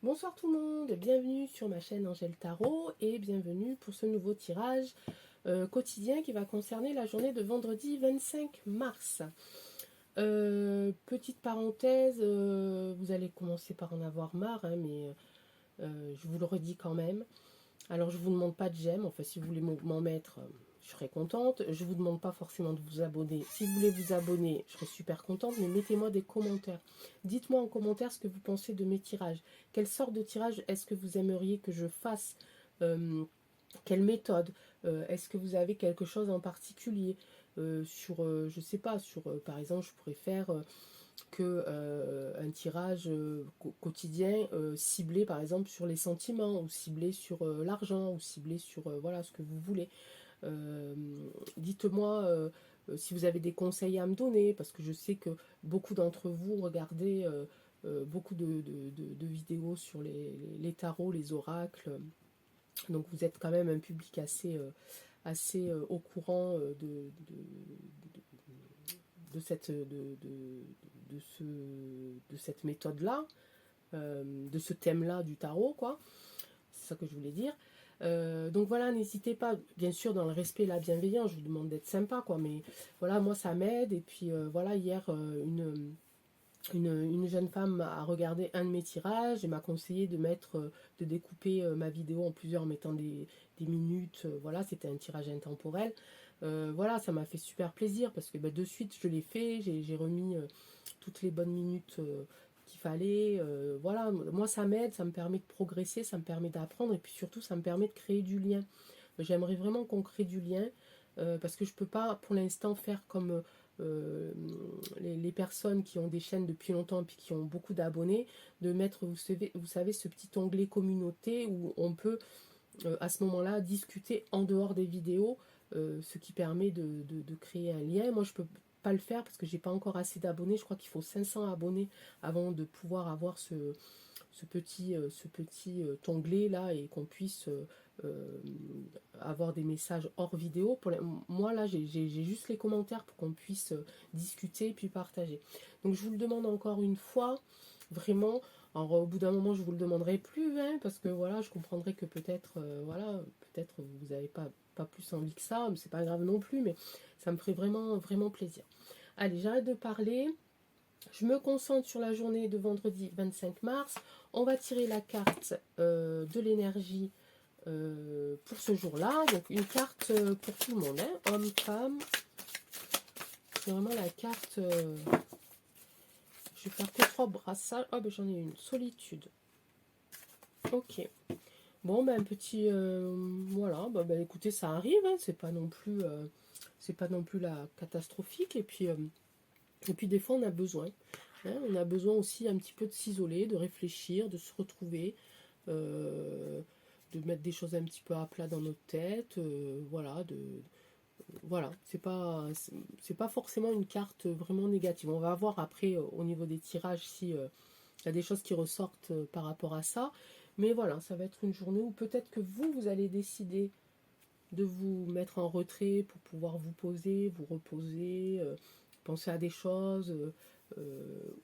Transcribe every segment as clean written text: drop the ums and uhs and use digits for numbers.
Bonsoir tout le monde, bienvenue sur ma chaîne Angèle Tarot et bienvenue pour ce nouveau tirage quotidien qui va concerner la journée de vendredi 25 mars. Petite parenthèse, vous allez commencer par en avoir marre, hein, mais je vous le redis quand même. Alors je vous demande pas de j'aime, enfin si vous voulez m'en mettre, je serais contente. Je vous demande pas forcément de vous abonner. Si vous voulez vous abonner, je serais super contente, mais mettez-moi des commentaires. Dites-moi en commentaire ce que vous pensez de mes tirages. Quelle sorte de tirage est-ce que vous aimeriez que je fasse? Quelle méthode? Est-ce que vous avez quelque chose en particulier sur, je sais pas, sur par exemple, je pourrais faire un tirage quotidien ciblé par exemple sur les sentiments ou ciblé sur l'argent ou ciblé sur voilà ce que vous voulez. Dites-moi si vous avez des conseils à me donner parce que je sais que beaucoup d'entre vous regardez beaucoup de vidéos sur les tarots, les oracles, donc vous êtes quand même un public assez au courant de cette méthode-là, de ce thème-là du tarot, quoi. C'est ça que je voulais dire. Donc voilà, n'hésitez pas, bien sûr, dans le respect et la bienveillance, je vous demande d'être sympa, quoi, mais voilà, moi ça m'aide. Et puis voilà, hier, une jeune femme a regardé un de mes tirages et m'a conseillé de découper ma vidéo en plusieurs, en mettant des minutes. Voilà, c'était un tirage intemporel. Voilà, ça m'a fait super plaisir parce que de suite je l'ai fait, j'ai remis toutes les bonnes minutes qu'il fallait. Voilà, moi ça m'aide, ça me permet de progresser, ça me permet d'apprendre et puis surtout ça me permet de créer du lien. J'aimerais vraiment qu'on crée du lien parce que je peux pas pour l'instant faire comme les personnes qui ont des chaînes depuis longtemps et puis qui ont beaucoup d'abonnés, de mettre, vous savez, ce petit onglet communauté où on peut à ce moment-là discuter en dehors des vidéos, ce qui permet de créer un lien. Moi, je peux pas le faire parce que j'ai pas encore assez d'abonnés. Je crois qu'il faut 500 abonnés avant de pouvoir avoir ce petit onglet là et qu'on puisse avoir des messages hors vidéo. Moi là j'ai juste les commentaires pour qu'on puisse discuter et puis partager. Donc je vous le demande encore une fois, vraiment. Alors au bout d'un moment je vous le demanderai plus, hein, parce que voilà, je comprendrai que peut-être voilà, peut-être vous n'avez pas plus envie que ça, mais c'est pas grave non plus, mais ça me ferait vraiment vraiment plaisir. Allez, j'arrête de parler. Je me concentre sur la journée de vendredi 25 mars. On va tirer la carte de l'énergie pour ce jour-là. Donc une carte pour tout le monde, hein, homme, femme. C'est vraiment la carte. Je vais faire que 3 brassages. Oh, ben j'en ai une. Solitude. Ok. Bon, ben un petit. Voilà. Ben, écoutez, ça arrive. Hein, c'est pas non plus. C'est pas non plus la catastrophique. Et puis des fois, on a besoin. Hein, on a besoin aussi un petit peu de s'isoler, de réfléchir, de se retrouver, de mettre des choses un petit peu à plat dans notre tête, voilà, c'est pas forcément une carte vraiment négative. On va voir après au niveau des tirages si il y a des choses qui ressortent par rapport à ça. Mais voilà, ça va être une journée où peut-être que vous allez décider de vous mettre en retrait pour pouvoir vous poser, vous reposer, penser à des choses,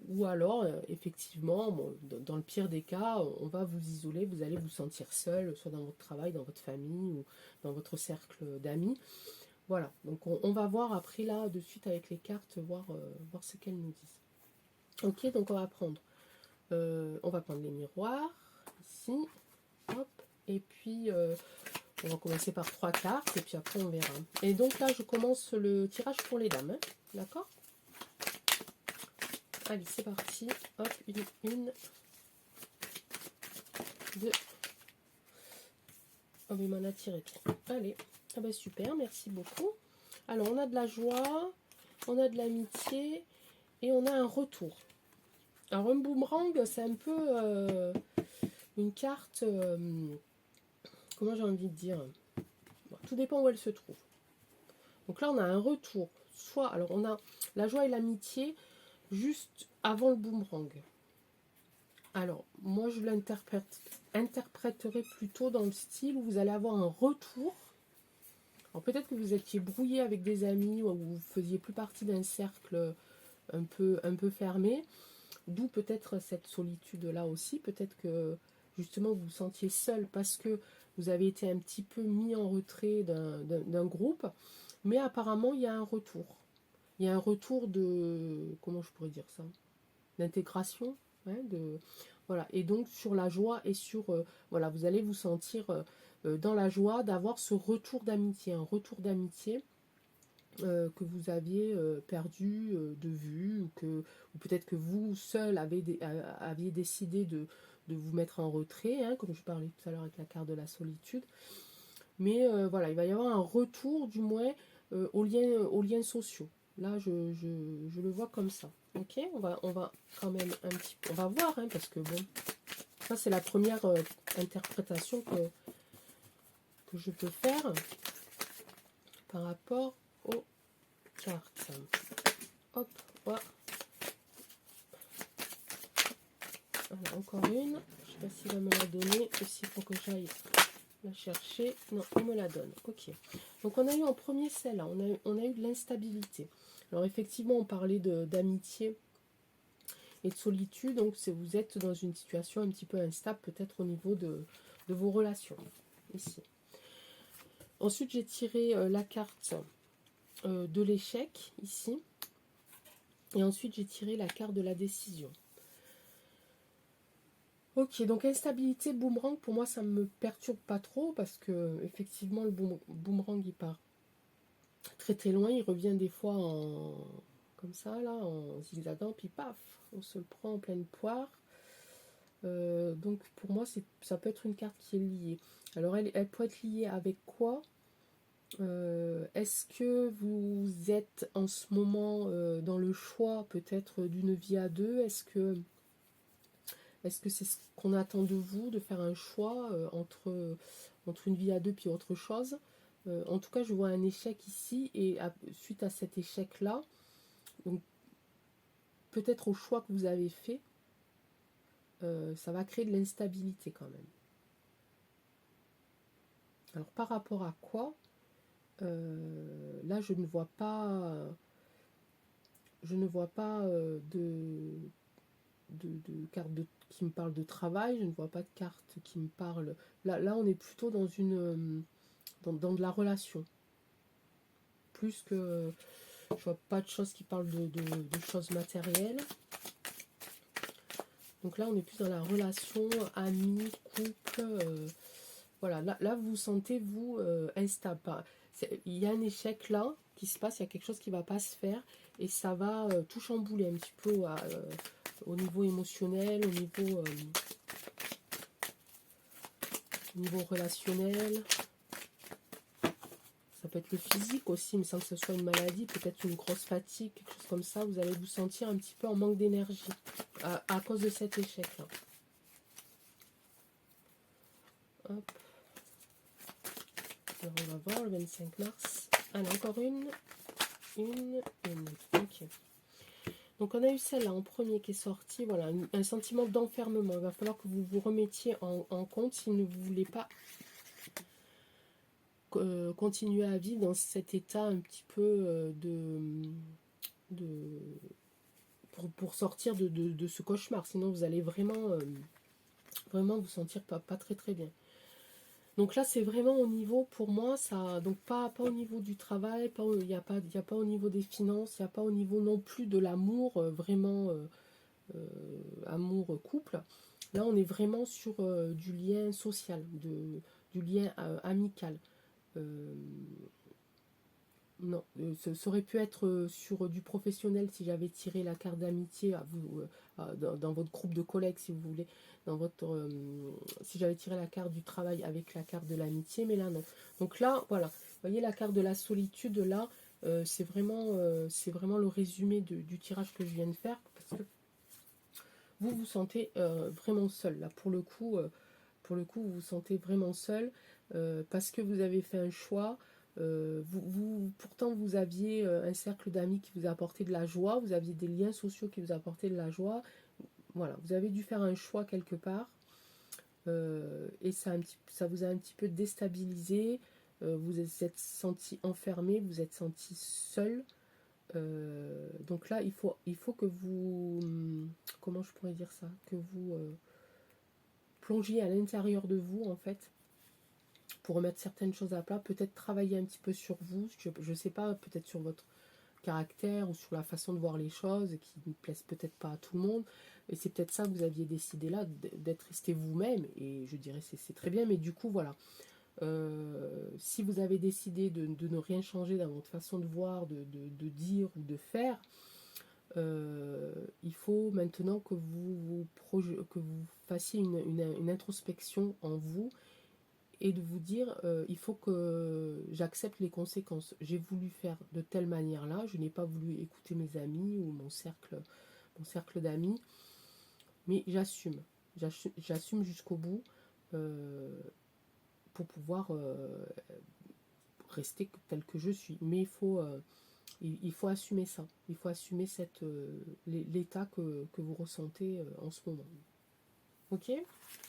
ou alors effectivement, bon, dans le pire des cas, on va vous isoler, vous allez vous sentir seul, soit dans votre travail, dans votre famille ou dans votre cercle d'amis. Voilà, donc on va voir après là, de suite avec les cartes, voir ce qu'elles nous disent. Ok, donc on va prendre les miroirs, ici, hop, et puis on va commencer par 3 cartes et puis après on verra. Et donc là, je commence le tirage pour les dames. Hein, d'accord? Allez, c'est parti. Hop, une, deux. Oh, il m'en a tiré 3. Allez, ah ben super, merci beaucoup. Alors, on a de la joie, on a de l'amitié et on a un retour. Alors, un boomerang, c'est un peu une carte... comment j'ai envie de dire? Bon, tout dépend où elle se trouve. Donc là, on a un retour. Soit, alors on a la joie et l'amitié juste avant le boomerang. Alors, moi, je l'interpréterai plutôt dans le style où vous allez avoir un retour. Alors, peut-être que vous étiez brouillé avec des amis ou vous ne faisiez plus partie d'un cercle un peu fermé. d'où peut-être cette solitude-là aussi. Peut-être que justement vous vous sentiez seul parce que vous avez été un petit peu mis en retrait d'un groupe. Mais apparemment, il y a un retour. Il y a un retour de... Comment je pourrais dire ça? D'intégration. Hein, voilà. Et donc sur la joie et sur... voilà, vous allez vous sentir dans la joie d'avoir ce retour d'amitié. Un retour d'amitié que vous aviez perdu de vue, ou peut-être que vous seul aviez décidé de vous mettre en retrait, hein, comme je parlais tout à l'heure avec la carte de la solitude. Mais voilà, il va y avoir un retour du moins aux liens sociaux. Là, je le vois comme ça. Ok, on va quand même un petit peu... On va voir, hein, parce que bon, ça c'est la première interprétation que je peux faire par rapport aux cartes. Hop, voilà. Voilà, encore une. Je ne sais pas s'il va me la donner aussi pour que j'aille la chercher. Non, il me la donne. Ok. Donc on a eu en premier celle-là. On a eu de l'instabilité. Alors effectivement, on parlait d'amitié et de solitude. Donc vous êtes dans une situation un petit peu instable, peut-être au niveau de vos relations. Ici. Ensuite, j'ai tiré la carte de l'échec, ici. Et ensuite, j'ai tiré la carte de la décision. Ok, donc instabilité, boomerang, pour moi, ça ne me perturbe pas trop parce que effectivement, le boomerang, il part très très loin. Il revient des fois comme ça, là, en zigzagant, puis paf, on se le prend en pleine poire. Donc pour moi, ça peut être une carte qui est liée. Alors, elle peut être liée avec quoi? Est-ce que vous êtes en ce moment dans le choix peut-être d'une vie à deux? Est-ce que c'est ce qu'on attend de vous, de faire un choix entre une vie à deux puis autre chose? En tout cas, je vois un échec ici, et suite à cet échec-là, donc peut-être au choix que vous avez fait, ça va créer de l'instabilité quand même. Alors par rapport à quoi? Là, je ne vois pas de carte qui me parle de travail. Je ne vois pas de carte qui me parle. Là, on est plutôt dans dans de la relation, plus que je vois pas de choses qui parlent de choses matérielles. Donc là, on est plus dans la relation, amis, couple. Voilà, là, vous vous sentez, vous, instable. Il y a un échec là qui se passe, il y a quelque chose qui ne va pas se faire, et ça va tout chambouler un petit peu au niveau émotionnel, au niveau relationnel. Ça peut être le physique aussi, mais sans que ce soit une maladie, peut-être une grosse fatigue, quelque chose comme ça. Vous allez vous sentir un petit peu en manque d'énergie à cause de cet échec-là. Hop. Alors on va voir le 25 mars. Alors encore une. Ok. Donc on a eu celle-là en premier qui est sortie. Voilà, un sentiment d'enfermement. Il va falloir que vous vous remettiez en compte si vous ne voulez pas continuer à vivre dans cet état un petit peu pour sortir de ce cauchemar. Sinon vous allez vraiment vous sentir pas très très bien. Donc là c'est vraiment au niveau, pour moi, ça, donc pas au niveau du travail, il n'y a pas au niveau des finances, il n'y a pas au niveau non plus de l'amour, vraiment amour couple. Là on est vraiment sur du lien social, du lien amical. Non, ça aurait pu être sur du professionnel si j'avais tiré la carte d'amitié à vous, dans votre groupe de collègues, si vous voulez, si j'avais tiré la carte du travail avec la carte de l'amitié, mais là non. Donc là, voilà, vous voyez la carte de la solitude, là, c'est vraiment le résumé du tirage que je viens de faire, parce que vous vous sentez vraiment seul, là, pour le coup, vous vous sentez vraiment seul, parce que vous avez fait un choix. Pourtant, vous aviez un cercle d'amis qui vous apportait de la joie, vous aviez des liens sociaux qui vous apportaient de la joie. Voilà, vous avez dû faire un choix quelque part, et ça vous a un petit peu déstabilisé. Vous êtes senti enfermé, vous êtes senti seul. Donc là, il faut que vous... Comment je pourrais dire ça? Que vous plongiez à l'intérieur de vous, en fait, pour remettre certaines choses à plat. Peut-être travailler un petit peu sur vous, je sais pas, peut-être sur votre caractère ou sur la façon de voir les choses qui ne plaisent peut-être pas à tout le monde. Et c'est peut-être ça que vous aviez décidé là, d'être resté vous-même. Et je dirais c'est très bien, mais du coup, voilà. Si vous avez décidé de ne rien changer dans votre façon de voir, de dire ou de faire, il faut maintenant que que vous fassiez une introspection en vous et de vous dire il faut que j'accepte les conséquences. J'ai voulu faire de telle manière-là, je n'ai pas voulu écouter mes amis ou mon cercle d'amis, mais j'assume. J'assume jusqu'au bout pour pouvoir rester tel que je suis. Mais il faut assumer ça. Il faut assumer l'état que vous ressentez en ce moment. Ok?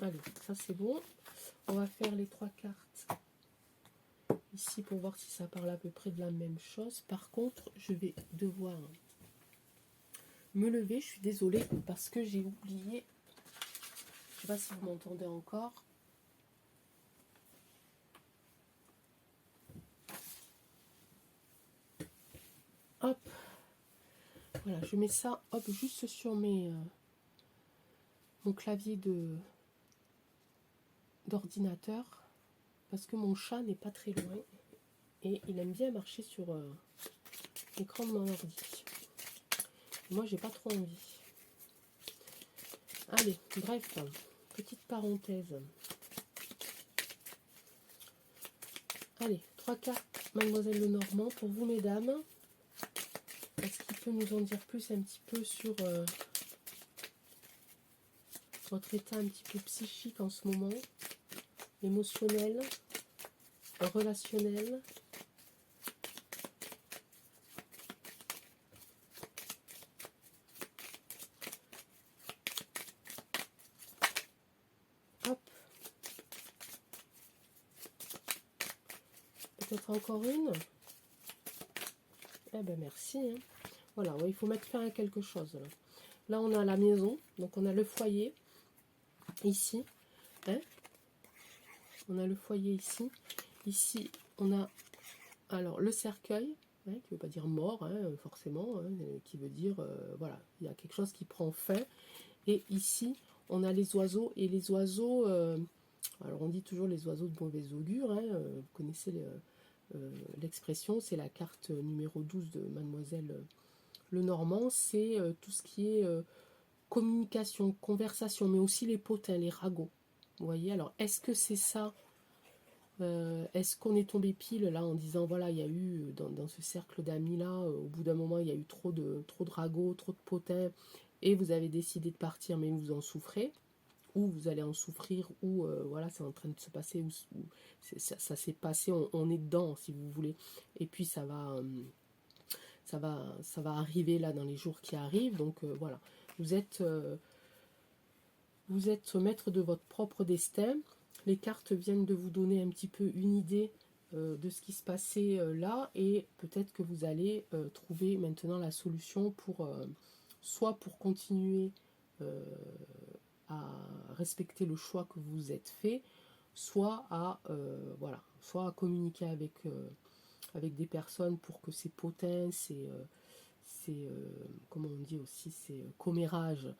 Allez, ça c'est bon. On va faire les 3 cartes ici pour voir si ça parle à peu près de la même chose. Par contre, je vais devoir me lever. Je suis désolée parce que j'ai oublié. Je ne sais pas si vous m'entendez encore. Hop. Voilà, je mets ça hop, juste sur mon clavier d'ordinateur parce que mon chat n'est pas très loin et il aime bien marcher sur l'écran de mon ordi. Moi, j'ai pas trop envie. Allez, bref, petite parenthèse. Allez, 3 cartes Mademoiselle Lenormand pour vous, mesdames. Est-ce qu'il peut nous en dire plus un petit peu sur votre état un petit peu psychique en ce moment, émotionnel, relationnel? Hop. Peut-être encore une? Eh ben merci. Hein. Voilà, ouais, il faut mettre fin à quelque chose. Là, on a la maison, donc on a le foyer ici. Hein, on a le foyer ici. Ici, on a alors le cercueil, hein, qui ne veut pas dire mort, hein, forcément, hein, qui veut dire, voilà, il y a quelque chose qui prend fin. Et ici, on a les oiseaux. Et les oiseaux, alors on dit toujours les oiseaux de mauvais augure, hein, vous connaissez l'expression, c'est la carte numéro 12 de Mademoiselle Lenormand, c'est tout ce qui est communication, conversation, mais aussi les potins, les ragots. Vous voyez, alors est-ce que c'est ça est-ce qu'on est tombé pile là en disant voilà, il y a eu dans ce cercle d'amis là, au bout d'un moment, il y a eu trop de ragots, trop de potins, et vous avez décidé de partir, mais vous en souffrez, ou vous allez en souffrir, ou voilà, c'est en train de se passer, ou ça s'est passé, on est dedans, si vous voulez, et puis ça va arriver là dans les jours qui arrivent, donc voilà, vous êtes maître de votre propre destin. Les cartes viennent de vous donner un petit peu une idée de ce qui se passait là, et peut-être que vous allez trouver maintenant la solution pour soit pour continuer à respecter le choix que vous êtes fait, soit à voilà, soit à communiquer avec des personnes pour que ces potins, comment on dit aussi, ces commérages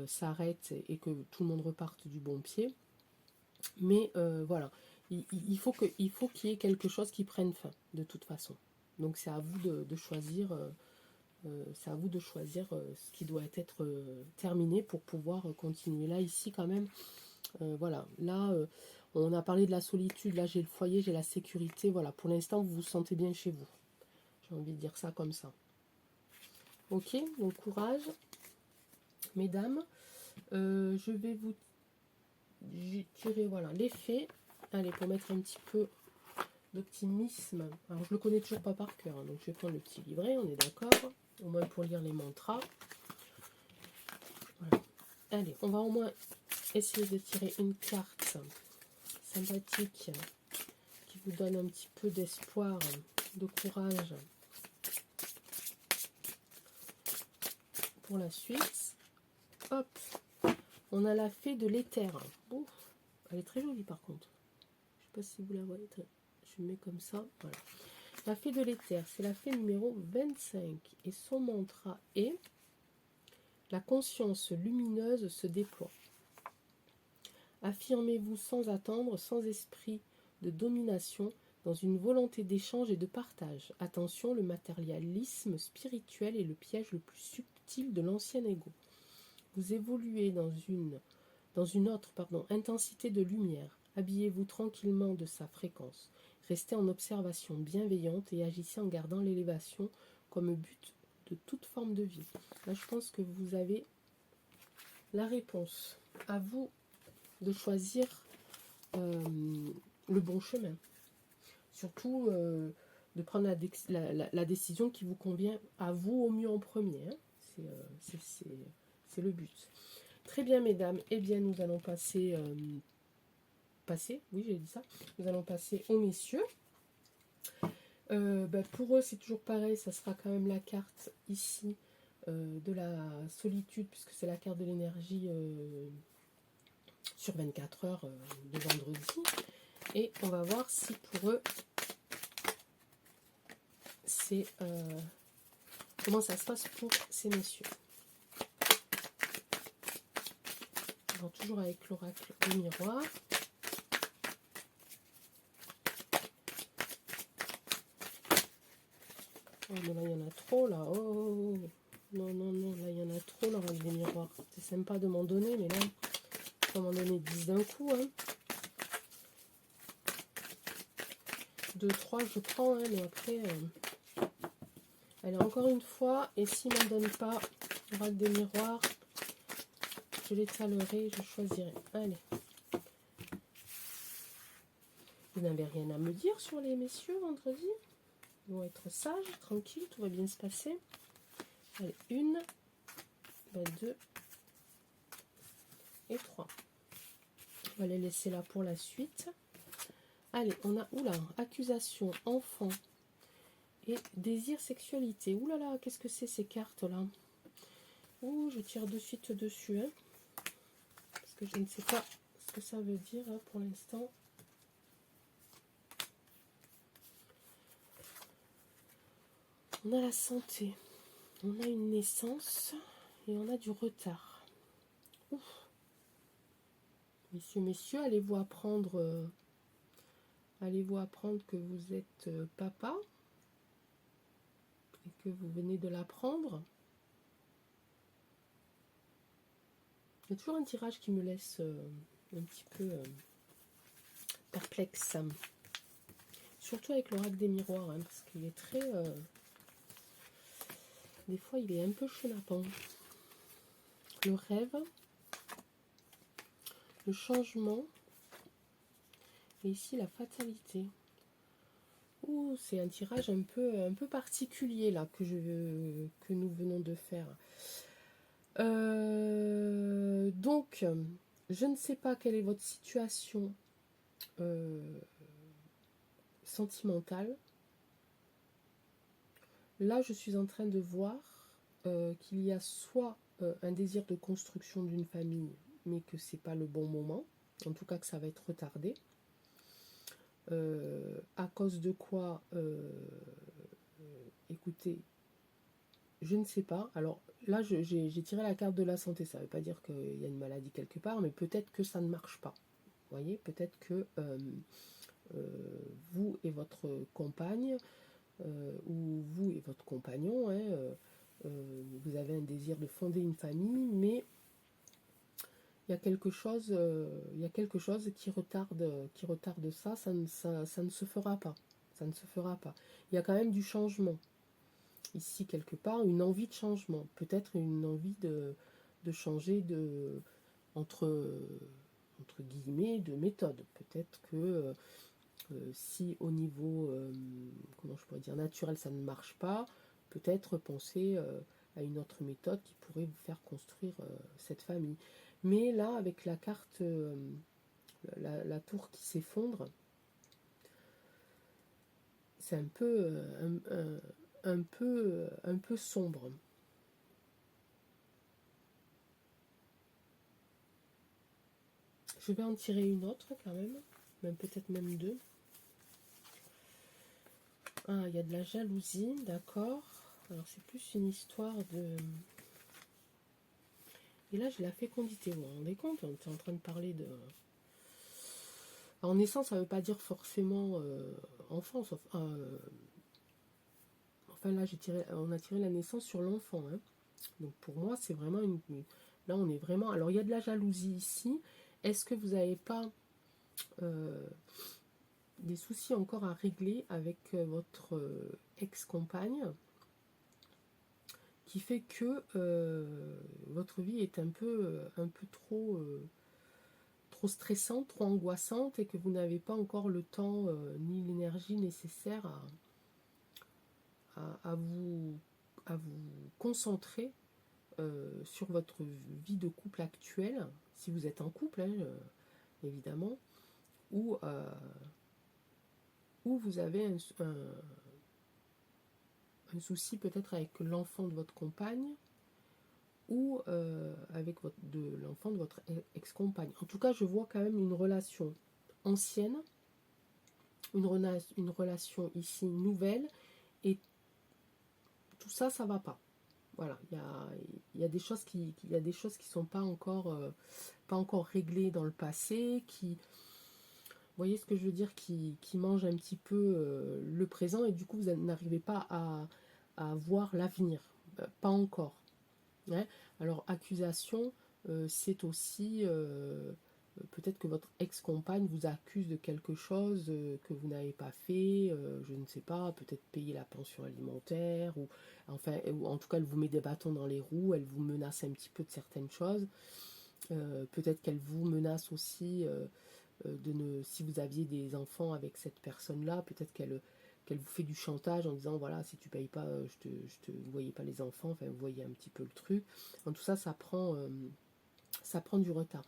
s'arrêtent et que tout le monde reparte du bon pied. Mais voilà, il faut qu'il y ait quelque chose qui prenne fin, de toute façon. Donc c'est à vous de choisir, c'est à vous de choisir ce qui doit être terminé pour pouvoir continuer. Là, ici, quand même, voilà, là, on a parlé de la solitude, là j'ai le foyer, j'ai la sécurité, voilà, pour l'instant, vous vous sentez bien chez vous. J'ai envie de dire ça comme ça. Ok, donc courage, mesdames. Je vais vous tirer, voilà, les faits. Allez, pour mettre un petit peu d'optimisme. Alors, je le connais toujours pas par cœur, hein, donc je vais prendre le petit livret, on est d'accord. Au moins pour lire les mantras. Voilà. Allez, on va au moins essayer de tirer une carte sympathique qui vous donne un petit peu d'espoir, de courage. pour la suite. Hop, on a la fée de l'éther. Ouf, elle est très jolie par contre. Je sais pas si vous la voyez. Je mets comme ça. Voilà. La fée de l'éther, c'est la fée numéro 25. Et son mantra est: la conscience lumineuse se déploie. Affirmez-vous sans attendre, sans esprit de domination, dans une volonté d'échange et de partage. Attention, le matérialisme spirituel est le piège le plus subtil de l'ancien ego. Vous évoluez dans une autre intensité de lumière. Habillez-vous tranquillement de sa fréquence. Restez en observation bienveillante et agissez en gardant l'élévation comme but de toute forme de vie. Là, je pense que vous avez la réponse. À vous de choisir le bon chemin. Surtout de prendre la décision qui vous convient à vous au mieux en premier. Hein. C'est le but. Très bien, mesdames. Eh bien, nous allons passer... oui, j'ai dit ça. Nous allons passer aux messieurs. Pour eux, c'est toujours pareil. Ça sera quand même la carte ici de la solitude, puisque c'est la carte de l'énergie sur 24 heures de vendredi. Et on va voir si pour eux, c'est comment ça se passe pour ces messieurs. Alors, toujours avec l'oracle du miroir. Oh, mais là, il y en a trop, là. Oh, non, non, non, là, il y en a trop, l'oracle des miroirs. C'est sympa de m'en donner, mais là, il faut m'en donner 10 d'un coup, hein. 2, 3, je prends, hein, mais après... Allez, encore une fois, et s'il ne m'en donne pas l'oracle des miroirs, je l'étalerai, je choisirai. Allez. Vous n'avez rien à me dire sur les messieurs vendredi? Ils vont être sages, tranquilles, tout va bien se passer. Allez, 1, 2 et 3. On va les laisser là pour la suite. Allez, on a, oula, accusation, enfant et désir, sexualité. Oulala, qu'est-ce que c'est ces cartes-là? Ouh, je tire de suite dessus, hein, parce que je ne sais pas ce que ça veut dire hein, pour l'instant. On a la santé, on a une naissance et on a du retard. Ouf. Messieurs, allez-vous apprendre que vous êtes papa et que vous venez de l'apprendre. Il y a toujours un tirage qui me laisse un petit peu perplexe. Surtout avec l'oracle des miroirs, hein, parce qu'il est très... des fois, il est un peu chenapan. Le rêve, le changement, et ici la fatalité. Ouh, c'est un tirage un peu particulier là que nous venons de faire. Donc, je ne sais pas quelle est votre situation sentimentale. Là, je suis en train de voir qu'il y a soit un désir de construction d'une famille, mais que c'est pas le bon moment. En tout cas, que ça va être retardé. À cause de quoi écoutez, je ne sais pas. Alors là, j'ai tiré la carte de la santé. Ça ne veut pas dire qu'il y a une maladie quelque part, mais peut-être que ça ne marche pas. Vous voyez, peut-être que vous et votre compagne, ou vous et votre compagnon, hein, vous avez un désir de fonder une famille, mais il y a quelque chose qui retarde ça, ça ne se fera pas. Ça ne se fera pas. Il y a quand même du changement. Ici, quelque part, une envie de changement. Peut-être une envie de changer entre guillemets, de méthode. Peut-être que si au niveau, comment je pourrais dire, naturel, ça ne marche pas, peut-être penser à une autre méthode qui pourrait vous faire construire cette famille. Mais là, avec la carte, la tour qui s'effondre, c'est un peu sombre. Je vais en tirer une autre quand même peut-être même deux. Ah, il y a de la jalousie, d'accord. Alors c'est plus une histoire de... Et là, j'ai la fécondité, vous vous rendez compte? On était en train de parler de... En naissance, ça ne veut pas dire forcément enfant, sauf... enfin là, on a tiré la naissance sur l'enfant. Hein. Donc pour moi, c'est vraiment une... Là, on est vraiment... Alors, il y a de la jalousie ici. Est-ce que vous n'avez pas des soucis encore à régler avec votre ex-compagne qui fait que votre vie est un peu trop stressante, trop angoissante et que vous n'avez pas encore le temps ni l'énergie nécessaire à vous concentrer sur votre vie de couple actuelle, si vous êtes en couple, hein, évidemment, ou vous avez un souci peut-être avec l'enfant de votre compagne ou avec l'enfant de votre ex-compagne. En tout cas, je vois quand même une relation ancienne, une relation ici nouvelle, et tout ça, ça va pas. Voilà, il y a des choses qui sont pas encore réglées dans le passé, qui, vous voyez ce que je veux dire, qui mangent un petit peu le présent, et du coup, vous n'arrivez pas à voir l'avenir. Pas encore. Ouais. Alors, accusation, c'est aussi peut-être que votre ex-compagne vous accuse de quelque chose que vous n'avez pas fait, je ne sais pas, peut-être payer la pension alimentaire, ou enfin, ou en tout cas, elle vous met des bâtons dans les roues, elle vous menace un petit peu de certaines choses. Peut-être qu'elle vous menace aussi si vous aviez des enfants avec cette personne-là, peut-être qu'elle vous fait du chantage en disant voilà, si tu payes pas, vous voyez pas les enfants, enfin vous voyez un petit peu le truc. En tout ça, ça prend du retard.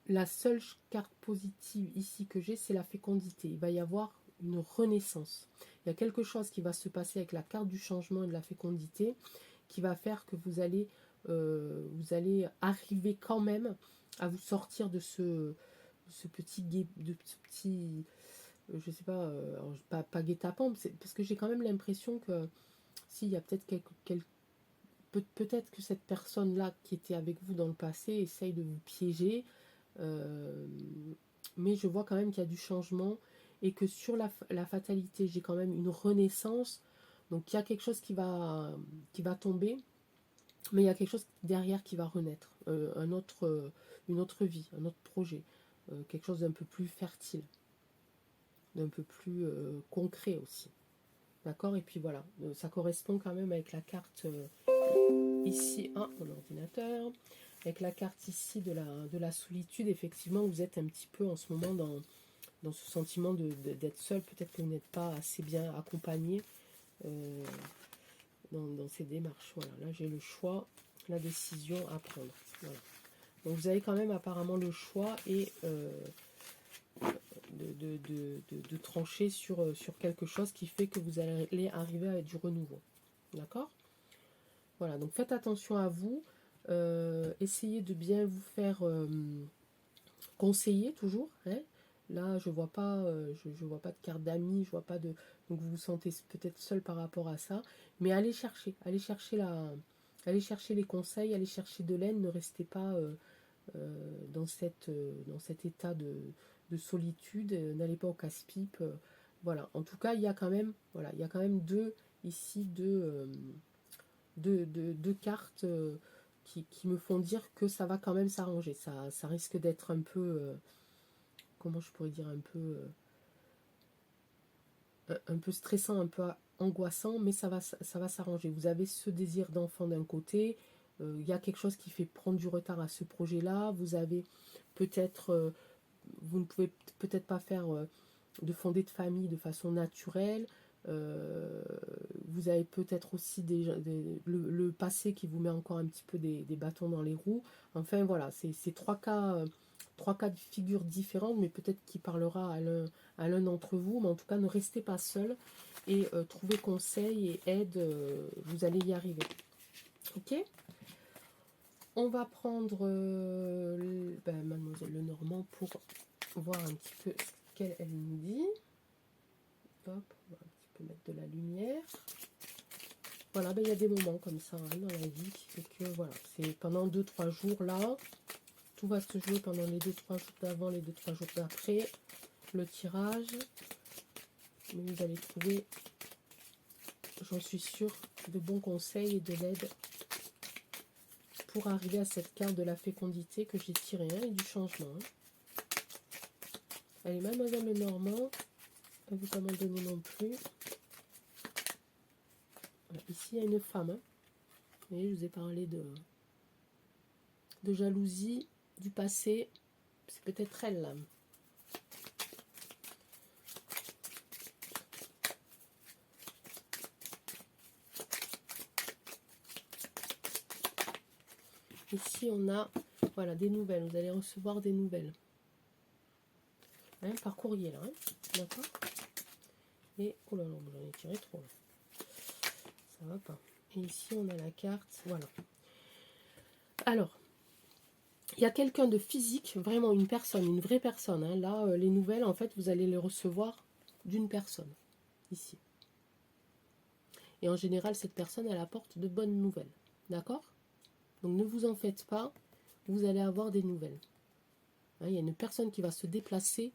La seule carte positive ici que j'ai, c'est la fécondité. Il va y avoir une renaissance. Il y a quelque chose qui va se passer avec la carte du changement et de la fécondité qui va faire que vous allez arriver quand même à vous sortir de ce petit je sais pas, pas guet-apens, parce que j'ai quand même l'impression que s'il y a peut-être peut-être que cette personne-là qui était avec vous dans le passé essaye de vous piéger, mais je vois quand même qu'il y a du changement et que sur la fatalité, j'ai quand même une renaissance. Donc il y a quelque chose qui va tomber, mais il y a quelque chose derrière qui va renaître, une autre vie, un autre projet, quelque chose d'un peu plus fertile, d'un peu plus concret aussi. D'accord? Et puis voilà, ça correspond quand même avec la carte ici, mon ordinateur, avec la carte ici de la solitude. Effectivement, vous êtes un petit peu en ce moment dans ce sentiment d'être seul. Peut-être que vous n'êtes pas assez bien accompagné dans ces démarches. Voilà, là j'ai le choix, la décision à prendre. Voilà. Donc vous avez quand même apparemment le choix et de trancher sur quelque chose qui fait que vous allez arriver à du renouveau. D'accord? Voilà, donc faites attention à vous. Essayez de bien vous faire conseiller toujours. Hein. Là, je vois pas, je vois pas de carte d'amis, je vois pas de. Donc vous vous sentez peut-être seul par rapport à ça, mais allez chercher les conseils, allez chercher de l'aide. Ne restez pas dans cet état de solitude. N'allez pas au casse-pipe. Voilà. En tout cas, il y a quand même, deux cartes qui me font dire que ça va quand même s'arranger. Ça risque d'être un peu, comment je pourrais dire, un peu stressant, un peu angoissant, mais ça va s'arranger. Vous avez ce désir d'enfant d'un côté, il y a quelque chose qui fait prendre du retard à ce projet-là. Vous avez peut-être, vous ne pouvez peut-être pas faire de fonder de famille de façon naturelle. Vous avez peut-être aussi le passé qui vous met encore un petit peu des bâtons dans les roues. Enfin voilà, c'est trois cas de figure différentes, mais peut-être qui parlera à l'un d'entre vous. Mais en tout cas, ne restez pas seul et trouvez conseil et aide, vous allez y arriver. Ok? On va prendre Mademoiselle Lenormand pour voir un petit peu ce qu'elle nous dit. Hop, on va un petit peu mettre de la lumière. Voilà, il y a des moments comme ça hein, dans la vie. Et que voilà, c'est pendant 2-3 jours là. Tout va se jouer pendant les 2-3 jours d'avant, les 2-3 jours d'après. Le tirage. Mais vous allez trouver, j'en suis sûre, de bons conseils et de l'aide pour arriver à cette carte de la fécondité que j'ai tirée hein, et du changement. Hein. Allez, Mademoiselle Lenormand, elle ne veut pas m'en donner non plus. Voilà, ici, il y a une femme. Hein. Vous voyez, je vous ai parlé de jalousie, du passé. C'est peut-être elle, là. Ici, on a voilà, des nouvelles. Vous allez recevoir des nouvelles. Hein, par courrier, là. Hein. D'accord. Et, oh là là, j'en ai tiré trop. Là. Ça va pas. Et ici, on a la carte. Voilà. Alors, il y a quelqu'un de physique, vraiment une personne, une vraie personne. Hein. Là, les nouvelles, en fait, vous allez les recevoir d'une personne. Ici. Et en général, cette personne, elle apporte de bonnes nouvelles. D'accord? Donc, ne vous en faites pas. Vous allez avoir des nouvelles. Hein, il y a une personne qui va se déplacer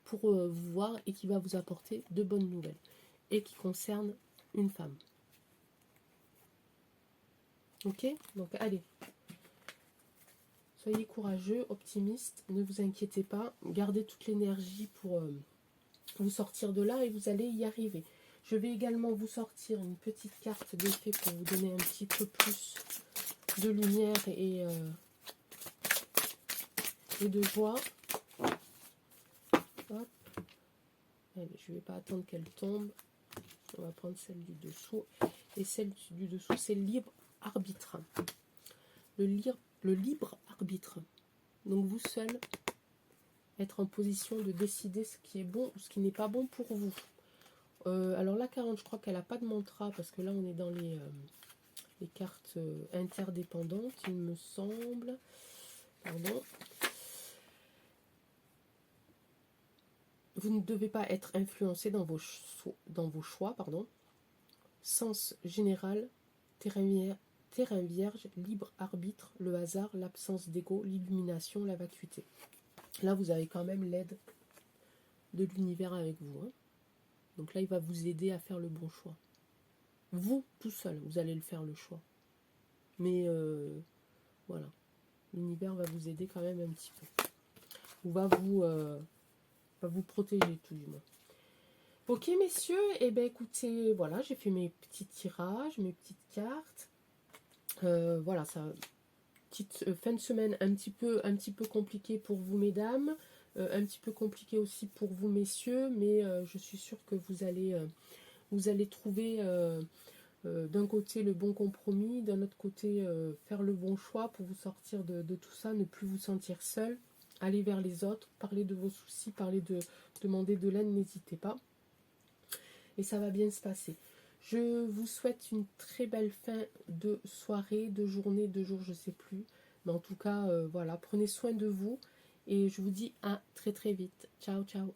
pour vous voir et qui va vous apporter de bonnes nouvelles. Et qui concerne une femme. Ok? Donc, allez. Soyez courageux, optimistes, ne vous inquiétez pas. Gardez toute l'énergie pour vous sortir de là et vous allez y arriver. Je vais également vous sortir une petite carte d'effet pour vous donner un petit peu plus de lumière et de joie. Hop. Allez, je ne vais pas attendre qu'elle tombe. On va prendre celle du dessous. Et celle du dessous, c'est le libre arbitre. Le libre arbitre. Donc vous seul, être en position de décider ce qui est bon ou ce qui n'est pas bon pour vous. Alors la 40, je crois qu'elle n'a pas de mantra parce que là on est dans les cartes interdépendantes, il me semble. Pardon. Vous ne devez pas être influencé dans vos choix. Pardon. Sens général, terrain vierge, libre arbitre, le hasard, l'absence d'ego, l'illumination, la vacuité. Là, vous avez quand même l'aide de l'univers avec vous. Hein. Donc là, il va vous aider à faire le bon choix. Vous, tout seul, vous allez le faire le choix. Mais voilà, l'univers va vous aider quand même un petit peu. Ou va vous protéger tout du moins. Ok messieurs, et bien écoutez, voilà, j'ai fait mes petits tirages, mes petites cartes. Voilà, ça, petite fin de semaine un petit peu compliquée pour vous mesdames, un petit peu compliqué aussi pour vous messieurs, mais je suis sûre que vous allez trouver d'un côté le bon compromis, d'un autre côté faire le bon choix pour vous sortir de tout ça, ne plus vous sentir seul, aller vers les autres, parler de vos soucis, demander de l'aide, n'hésitez pas. Et ça va bien se passer. Je vous souhaite une très belle fin de soirée, de journée, de jour, je ne sais plus. Mais en tout cas, voilà, prenez soin de vous. Et je vous dis à très très vite. Ciao, ciao.